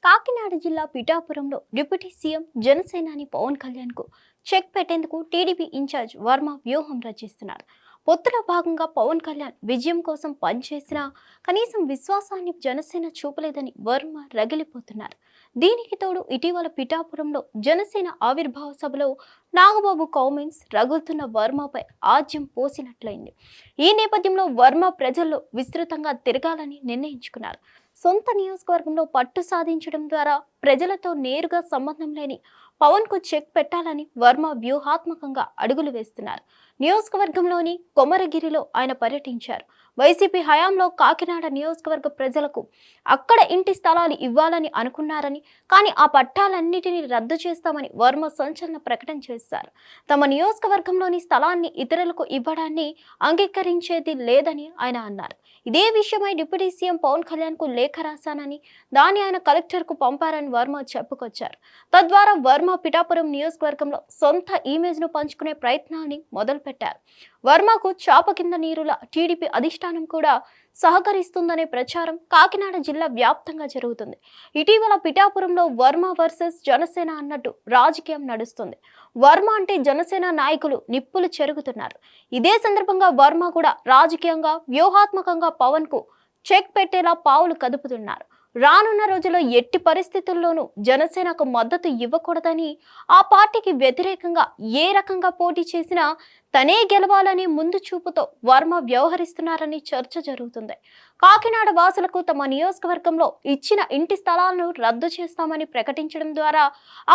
కాకినాడ జిల్లా పిఠాపురంలో deputy CM జనసేనాని పవన్ కళ్యాణ్కు చెక్ పెట్టేందుకు టీడీపీ ఇన్ఛార్జ్ వర్మ వ్యూహం రచిస్తున్నారు. పొత్తులో భాగంగా పవన్ కళ్యాణ్ విజయం కోసం పనిచేసినా కనీసం విశ్వాసాన్ని జనసేన చూపలేదని వర్మ రగిలిపోతున్నారు. దీనికి తోడు ఇటీవల పిఠాపురంలో జనసేన ఆవిర్భావ సభలో నాగబాబు కామెంట్స్ రగులుతున్న వర్మపై ఆజ్యం పోసినట్లయింది. ఈ నేపథ్యంలో వర్మ ప్రజల్లో విస్తృతంగా తిరగాలని నిర్ణయించుకున్నారు. సొంత నియోజకవర్గంలో పట్టు సాధించడం ద్వారా ప్రజలతో నేరుగా సంబంధం లేని పవన్కు చెక్ పెట్టాలని వర్మ వ్యూహాత్మకంగా అడుగులు వేస్తున్నారు. నియోజకవర్గంలోని కొమరగిరిలో ఆయన పర్యటించారు. వైసీపీ హయాంలో కాకినాడ నియోజకవర్గ ప్రజలకు అక్కడ ఇంటి స్థలాలు ఇవ్వాలని అనుకున్నారని, కానీ ఆ పట్టాలన్నిటినీ రద్దు చేస్తామని వర్మ సంచలన ప్రకటన చేశారు. తమ నియోజకవర్గంలోని స్థలాన్ని ఇతరులకు ఇవ్వడాన్ని అంగీకరించేది లేదని ఆయన అన్నారు. ఇదే విషయమై డిప్యూటీ సీఎం పవన్ కళ్యాణ్కు లేఖ రాశానని, దాన్ని ఆయన కలెక్టర్కు పంపారని వర్మ చెప్పుకొచ్చారు. తద్వారా వర్మ పిఠాపురం నియోజకవర్గంలో సొంత ఇమేజ్ను పంచుకునే ప్రయత్నాన్ని మొదలుపెట్టారు. వర్మకు చాప కింద నీరుల టీడీపీ అధిష్టానం కూడా సహకరిస్తుందనే ప్రచారం కాకినాడ జిల్లా వ్యాప్తంగా జరుగుతుంది. ఇటీవల పిఠాపురంలో వర్మ వర్సెస్ జనసేన అన్నట్టు రాజకీయం నడుస్తుంది. వర్మ అంటే జనసేన నాయకులు నిప్పులు చెరుగుతున్నారు. ఇదే సందర్భంగా వర్మ కూడా రాజకీయంగా వ్యూహాత్మకంగా పవన్ కు చెక్ పెట్టేలా పావులు కదుపుతున్నారు. రానున్న రోజుల్లో ఎట్టి పరిస్థితుల్లోనూ జనసేనకు మద్దతు ఇవ్వకూడదని, ఆ పార్టీకి వ్యతిరేకంగా ఏ రకంగా పోటీ చేసినా తనే గెలవాలనే ముందు చూపుతో వర్మ వ్యవహరిస్తున్నారని చర్చ జరుగుతుంది. కాకినాడ వాసులకు తమ నియోజకవర్గంలో ఇచ్చిన ఇంటి స్థలాలను రద్దు చేస్తామని ప్రకటించడం ద్వారా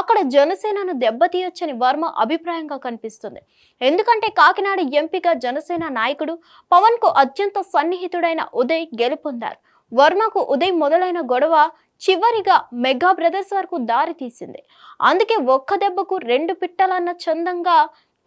అక్కడ జనసేనను దెబ్బతీయొచ్చని వర్మ అభిప్రాయంగా కనిపిస్తుంది. ఎందుకంటే కాకినాడ ఎంపీగా జనసేన నాయకుడు పవన్ కు అత్యంత సన్నిహితుడైన ఉదయ్ గెలుపొందారు. వర్మకు ఉదయ్ మొదలైన గొడవ చివరిగా మెగా బ్రదర్స్ వరకు దారి తీసింది. అందుకే ఒక్క దెబ్బకు రెండు పిట్టలన్న చందంగా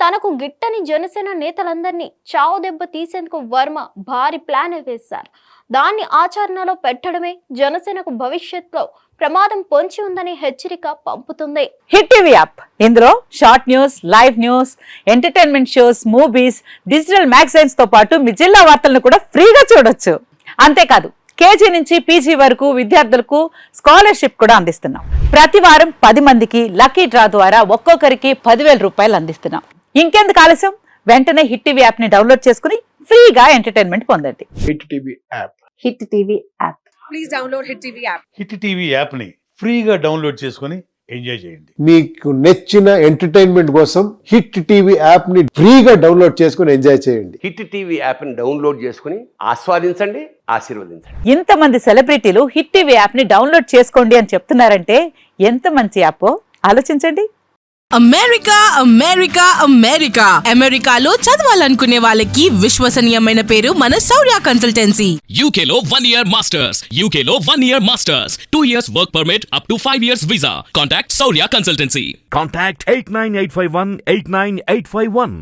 తనకు గిట్టని జనసేన నేతలందరినీ చావు దెబ్బ తీసేందుకు వర్మ భారీ ప్లాన్ వేశారు. దాన్ని ఆచరణలో పెట్టడమే జనసేనకు భవిష్యత్తులో ప్రమాదం పొంచి ఉందనే హెచ్చరిక పంపుతుంది. హిట్ టీవీ యాప్, ఇందులో short news, live news, entertainment shows, movies, digital magazines తో పాటు మీ జిల్లా వార్తలను కూడా ఫ్రీగా చూడొచ్చు. అంతేకాదు కేజీ నుంచి పీజీ వరకు విద్యార్థులకు స్కాలర్షిప్ కూడా అందిస్తున్నాం. ప్రతి వారం 10 మందికి లక్కీ డ్రా ద్వారా ఒక్కొక్కరికి 10,000 రూపాయలు అందిస్తున్నాం. ఇంకెందుకు ఆలస్యం, వెంటనే హిట్ టీవీ యాప్ ని డౌన్లోడ్ చేసుకుని ఫ్రీగా ఎంటర్టైన్మెంట్ పొందండి. Hit TV app. Hit TV app. Please download hit TV app. Hit TV app ని ఫ్రీగా డౌన్లోడ్ చేసుకుని ఎంజాయ్ చేయండి. మీకు నచ్చిన ఎంటర్టైన్మెంట్ కోసం హిట్ టీవీ యాప్ ని ఫ్రీగా డౌన్లోడ్ చేసుకుని ఎంజాయ్ చేయండి. హిట్ టీవీ యాప్ ని డౌన్లోడ్ చేసుకుని ఆస్వాదించండి, ఆశీర్వదించండి. ఇంతమంది సెలబ్రిటీలు హిట్ టీవీ యాప్ ని డౌన్లోడ్ చేసుకోండి అని చెప్తున్నారంటే ఎంత మంచి యాప్ ఆలోచించండి. అమెరికా అమెరికా అమెరికా అమెరికాలో చదవాలనుకునే వాళ్ళకి విశ్వసనీయమైన పేరు మన శౌర్య కన్సల్టెన్సీ. UK లో 1 year masters, UK లో 1 year masters, 2 years work permit up to 5 years visa. Contact Saurya Consultancy. Contact 89851 89851.